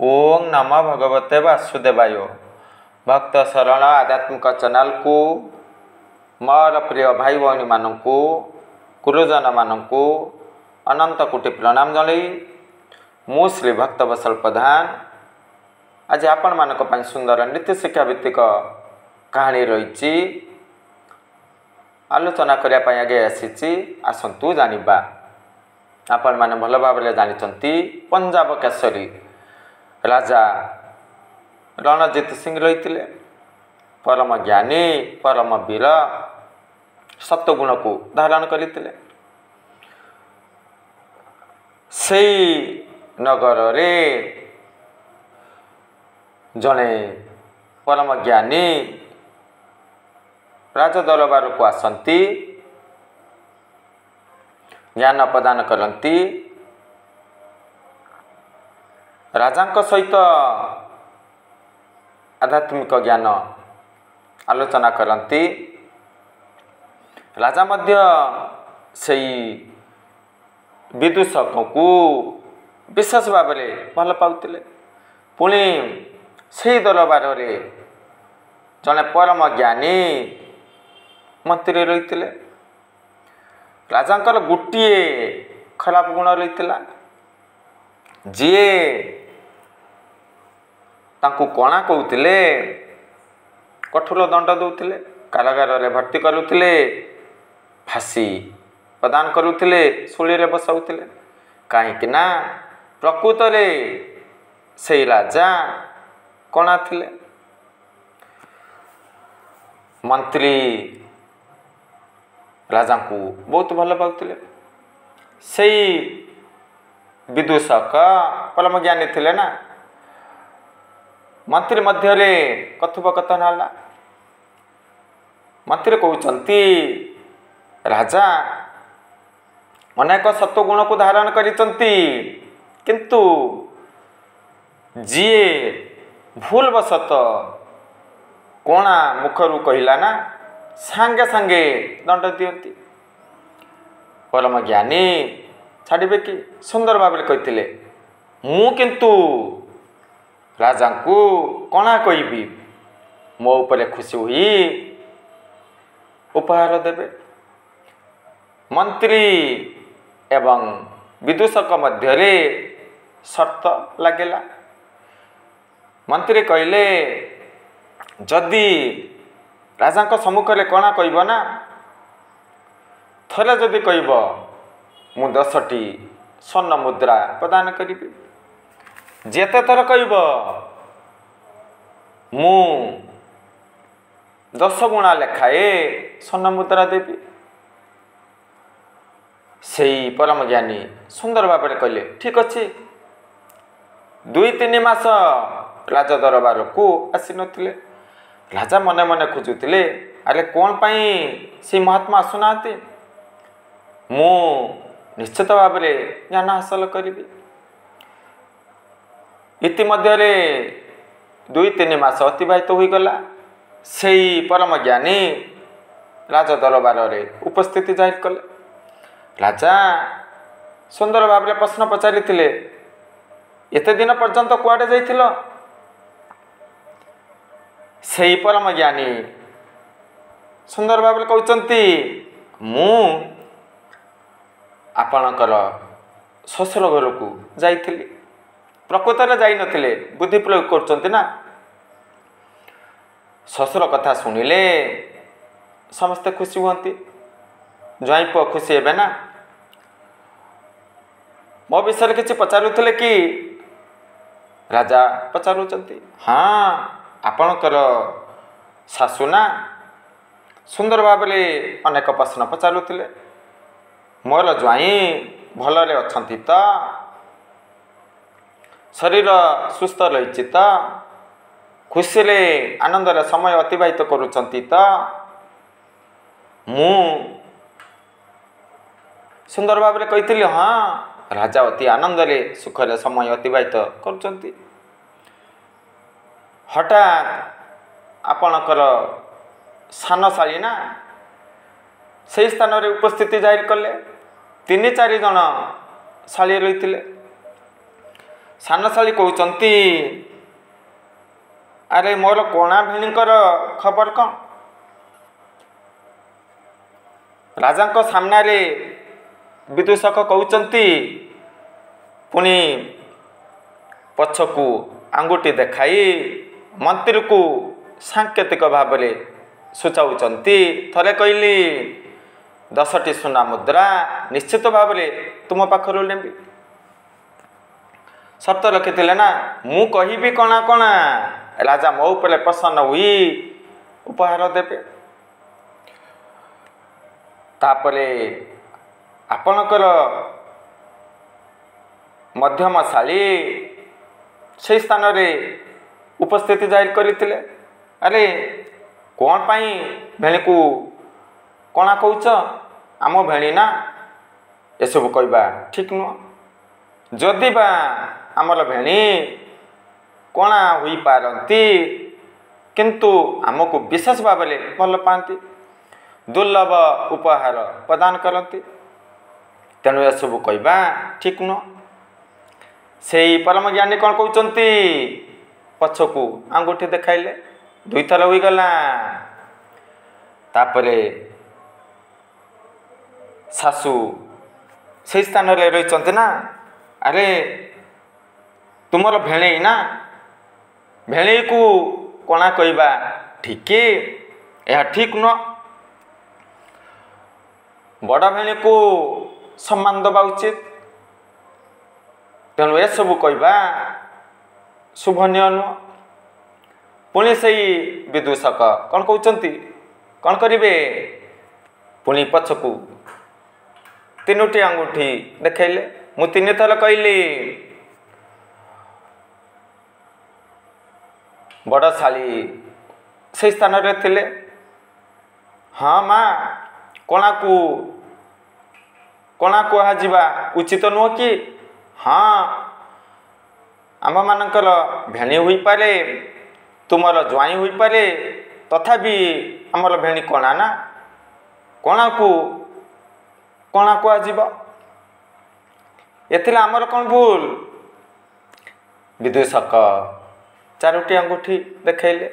ओं नमः भगवते वासुदेवाय। भक्त शरण आध्यात्मिक चैनल को मोर प्रिय भाई भौणी मानू गुरुजन मानू अनंत कोटि प्रणाम जनाई मु श्री भक्त वत्सल प्रधान आज आपण मानक पई सुंदर नीति शिक्षा भित्तिक कहानी रही आलोचना करने आगे आसी आसतु जानिबा। आपण माने भल भाव जानी पंजाब केसरी राजा रणजीत सिंह रही परम ज्ञानी परम वीर सत्वगुण को धारण करते नगर रे जड़े परम ज्ञानी राज दरबार को आसती ज्ञान प्रदान करती राजा सहित आध्यात्मिक ज्ञान आलोचना करती। राजा मध्य सही विदूषक को विशेष भाव में भल पाउतिले। पुणी से दरबार रे जड़े परम ज्ञानी मंत्री रही राजा गोटे खराब गुण रही जी तांकु कणा कहते कठोर दंड दौले कारागार रे भर्ती करुले फांसी प्रदान करुले शूली रे बसाउले कहीं प्रकृत रे से राजा कणा थिले। मंत्री राजा को बहुत भल पाउले से विदूषक परम ज्ञानी थिले ना। मंत्री मध्य कथोपकथन है मंत्री कहते राजा अनेक सत्वगुण को धारण करिसंती किंतु जी भूल वशत कोणा मुखरू कहला ना सांगे सांगे दंड दियंती। परम ज्ञानी छाड़े कि सुंदर भाव कहते मु किंतु राजा को कणा कहबी मो उपरे खुशी हुई उपहार देवे। मंत्री एवं विदूषक मध्य शर्त लगेला। मंत्री कहले जदि राजा सम्मुख में कणा कहब ना थरे जदि कहब मु 10टी स्वर्ण मुद्रा प्रदान करी जेते थर कहब मु 10 गुणा लेखाए स्वर्ण मुद्रा देवी। से परम ज्ञानी सुंदर भाव में कहले ठीक अच्छे 2-3 मास राजा दरबार को आसी नथिले। राजा मने मने खोजुले अरे कौन पाई से महात्मा आसुना मु निश्चित भाव में ज्ञान हासिल करी। इतिमध्य 2-3 मास अतिबाहित हो गला। से परम ज्ञानी राजा दरबार रे उपस्थिति जाहिर कले। राजा सुंदर भाव में प्रश्न पचारि एते दिन पर्यंत कुआडे जाइथिलो। से परम ज्ञानी सुंदर भाव में कहते मु आपणकर ससुर घर को जाइथिली प्रकृत में जाई नथिले बुद्धि प्रयोग करचंती ना। ससुर कथा शुणिले समस्ते खुशी हुंती ज्वाई पुआ खुशी हेबे ना। मो विषय किसी पचारुले कि राजा पचारुचंती हाँ आपणकर सासु ना सुंदर भाव में अनेक प्रश्न पचारुले मोर ज्वाई भलरे अछंती तो शरीर सुस्थ रही तो खुशी रे आनंद रे समय अतिबाहित करुचंती तो मु सुंदर भाव में कही हाँ राजा अति आनंद रे सुख रे समय अतिबाहित करुचंती। हठात आपणकर सानशाली ना से स्थान रे उपस्थिति जाहिर कले 3-4 जन शाली रही ସାନଶାଳୀ କହୁଛନ୍ତି ଆରେ ମୋର କଣା ଭେଣୀଙ୍କର ଖବର କ'ଣ? ରାଜାଙ୍କ ସାମ୍ନାରେ ବିଦୂଷକ କହୁଛନ୍ତି, ପୁଣି ପଛକୁ ଆଙ୍ଗୁଠି ଦେଖାଇ ମନ୍ତ୍ରୀକୁ ସାଙ୍କେତିକ ଭାବରେ ସୂଚାଉଛନ୍ତି। ଥରେ କହିଲି 10ଟି ସୁନା ମୁଦ୍ରା ନିଶ୍ଚିତ ଭାବରେ ତୁମ ପାଖରୁ ନେବି। ସର୍ତ୍ତ ରଖିଥିଲେ ନା, ମୁଁ କହିବି କଣା କଣା, ରାଜା ମୋ ଉପରେ ପ୍ରସନ୍ନ ହୋଇ ଉପହାର ଦେବେ। ତାପରେ ଆପଣଙ୍କର ମଧ୍ୟମଶାଳୀ ସେହି ସ୍ଥାନରେ ଉପସ୍ଥିତି ଜାହିର କରିଥିଲେ। ଆରେ କ'ଣ ପାଇଁ ଭେଣୀକୁ କଣା କହୁଛ? ଆମ ଭେଣୀ ନା, ଏସବୁ କହିବା ଠିକ୍ ନୁହଁ। ଯଦି ବା ଆମର ଭେଣୀ କଣା ହୋଇପାରନ୍ତି କିନ୍ତୁ ଆମକୁ ବିଶେଷ ଭାବରେ ଭଲ ପାଆନ୍ତି, ଦୁର୍ଲଭ ଉପହାର ପ୍ରଦାନ କରନ୍ତି, ତେଣୁ ଏସବୁ କହିବା ଠିକ୍ ନୁହଁ। ସେଇ ପରମ ଜ୍ଞାନୀ କ'ଣ କହୁଛନ୍ତି? ପଛକୁ ଆଙ୍ଗୁଠି ଦେଖାଇଲେ, 2 ଥର ହୋଇଗଲା। ତାପରେ ଶାଶୁ ସେଇ ସ୍ଥାନରେ ରହିଛନ୍ତି ନା, ଆରେ ତୁମର ଭେଣେଇ ନା, ଭେଣେଇକୁ କଣା କହିବା ଠିକ୍? ଏହା ଠିକ୍ ନୁହଁ। ବଡ଼ ଭେଣୀକୁ ସମ୍ମାନ ଦେବା ଉଚିତ, ତେଣୁ ଏସବୁ କହିବା ଶୁଭନୀୟ ନୁହଁ। ପୁଣି ସେଇ ବିଦୂଷକ କ'ଣ କହୁଛନ୍ତି? କ'ଣ କରିବେ? ପୁଣି ପଛକୁ 3ଟି ଆଙ୍ଗୁଠି ଦେଖାଇଲେ, ମୁଁ 3 ଥର କହିଲି। ବଡ଼ଶାଳୀ ସେହି ସ୍ଥାନରେ ଥିଲେ। ହଁ ମା, କଣାକୁ କଣା କୁହାଯିବା ଉଚିତ ନୁହଁ କି? ହଁ, ଆମମାନଙ୍କର ଭେଣୀ ହୋଇପାରେ, ତୁମର ଜ୍ୱାଇଁ ହୋଇପାରେ, ତଥାପି ଆମର ଭେଣୀ କଣା ନା, କଣାକୁ କଣା କୁହାଯିବ। ଏଥିରେ ଆମର କ'ଣ ଭୁଲ? ବିଦୂଷକ 4ଟି ଆଙ୍ଗୁଠି ଦେଖାଇଲେ।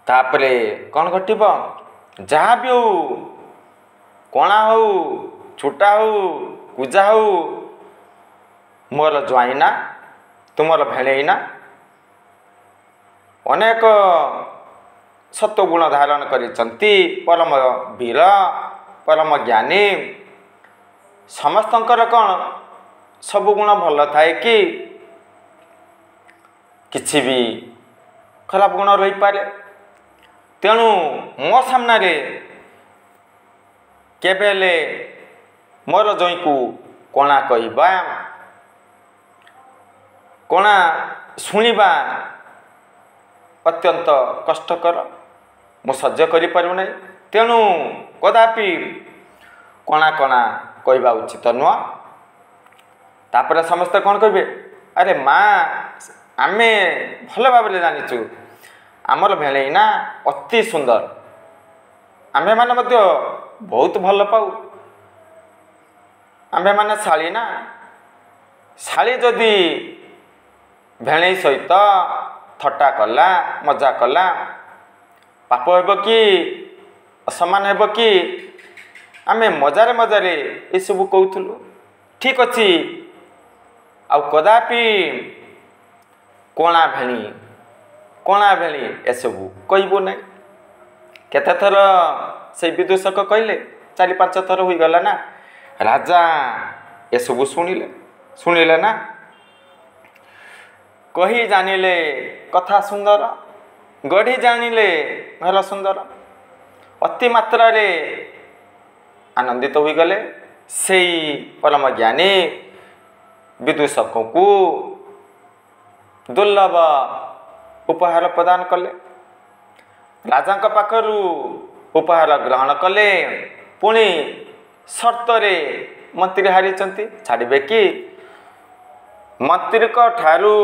ତାପରେ କ'ଣ ଘଟିବ? ଯାହା ବି ହଉ, କଣା ହଉ, ଛୋଟା ହଉ, କୁଜା ହଉ, ମୋର ଜ୍ୱାଇଁ ନା, ତୁମର ଭେଣେଇ ନା। ଅନେକ ସତ୍ୱଗୁଣ ଧାରଣ କରିଛନ୍ତି ପରମ ବୀର, ପରମ ଜ୍ଞାନୀ। ସମସ୍ତଙ୍କର କ'ଣ ସବୁ ଗୁଣ ଭଲ ଥାଏ କି? କିଛି ବି ଖରାପ ଗୁଣ ରହିପାରେ। ତେଣୁ ମୋ ସାମ୍ନାରେ କେବେ ହେଲେ ମୋର ଜ୍ୱାଇଁକୁ କଣା କହିବା, କଣା ଶୁଣିବା ଅତ୍ୟନ୍ତ କଷ୍ଟକର, ମୁଁ ସହ୍ୟ କରିପାରିବୁ ନାହିଁ। ତେଣୁ କଦାପି କଣା କଣା କହିବା ଉଚିତ ନୁହଁ। ତାପରେ ସମସ୍ତେ କ'ଣ କହିବେ? ଆରେ ମା, ଆମେ ଭଲ ଭାବରେ ଜାଣିଛୁ ଆମର ଭେଣେଇ ନା ଅତି ସୁନ୍ଦର, ଆମ୍ଭେମାନେ ମଧ୍ୟ ବହୁତ ଭଲ ପାଉ। ଆମ୍ଭେମାନେ ଶାଳୀ ନା, ଶାଳୀ ଯଦି ଭେଣେଇ ସହିତ ଥଟ୍ଟା କଲା, ମଜା କଲା, ପାପ ହେବ କି ଅସମ୍ମାନ ହେବ କି? ଆମେ ମଜାରେ ମଜାରେ ଏସବୁ କହୁଥିଲୁ, ଠିକ୍ ଅଛି। ଆଉ କଦାପି କଣା ଭେଣୀ ଏସବୁ କହିବୁ ନାହିଁ। କେତେଥର ସେଇ ବିଦୂଷକ କହିଲେ? 4-5 ଥର ହୋଇଗଲା ନା। ରାଜା ଏସବୁ ଶୁଣିଲେ ନା। କହି ଜାଣିଲେ କଥା ସୁନ୍ଦର, ଗଢ଼ି ଜାଣିଲେ ଘର ସୁନ୍ଦର। ଅତି ମାତ୍ରାରେ ଆନନ୍ଦିତ ହୋଇଗଲେ। ସେଇ ପରମ ଜ୍ଞାନୀ ବିଦୂଷକଙ୍କୁ ଦୁର୍ଲଭ ଉପହାର ପ୍ରଦାନ କଲେ। ରାଜାଙ୍କ ପାଖରୁ ଉପହାର ଗ୍ରହଣ କଲେ। ପୁଣି ସର୍ତ୍ତରେ ମନ୍ତ୍ରୀ ହାରିଛନ୍ତି, ଛାଡ଼ିବେ କି? ମନ୍ତ୍ରୀଙ୍କ ଠାରୁ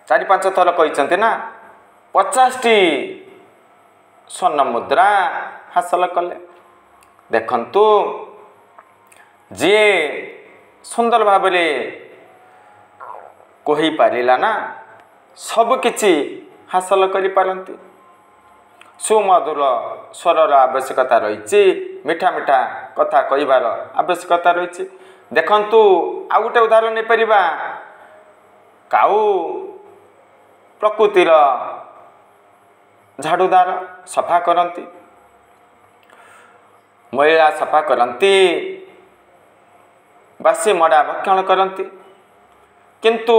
4-5 ଥର କହିଛନ୍ତି ନା, 50ଟି ସ୍ୱର୍ଣ୍ଣ ମୁଦ୍ରା ହାସଲ କଲେ। ଦେଖନ୍ତୁ, ଯିଏ ସୁନ୍ଦର ଭାବରେ कही पारिला ना सब किछि हासिल करि पारंती। सुमधुर स्वरर आवश्यकता रही, मिठा मिठा कथा कहबार आवश्यकता रही। देखंतु आ गोटे उदाहरण नहीं परिबा, काऊ प्रकृतिर झाड़ूदार सफा करती, मैला सफा करती, बासी मड़ा भक्षण करती, किंतु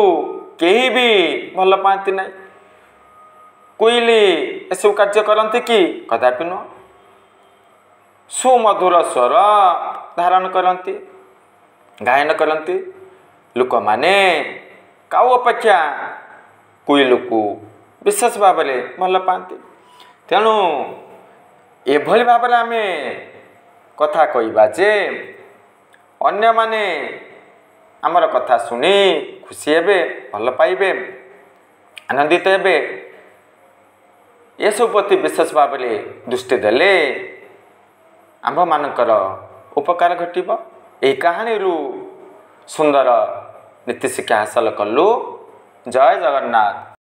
केही भी भल पाती नहीं। कोइली एसबू कार्य करती कि कदापि नुह। सुमधुर स्वर धारण करती, गायन करती। लोक माने काऊ अपेक्षा कोइल को विशेष भाव में भल पाती। तेणु एभली भाव में आम कथा कहबा जे अन्य माने आमर कथा शुणी खुशी हेबे, भल पाइबे, आनंदित हेबे। ये सब प्रति विशेष भाव में दृष्टि देले आम्भ मानकर उपकार घटिब। यही कहानी रु सुंदर नीति शिक्षा हासिल कलु। जय जगन्नाथ।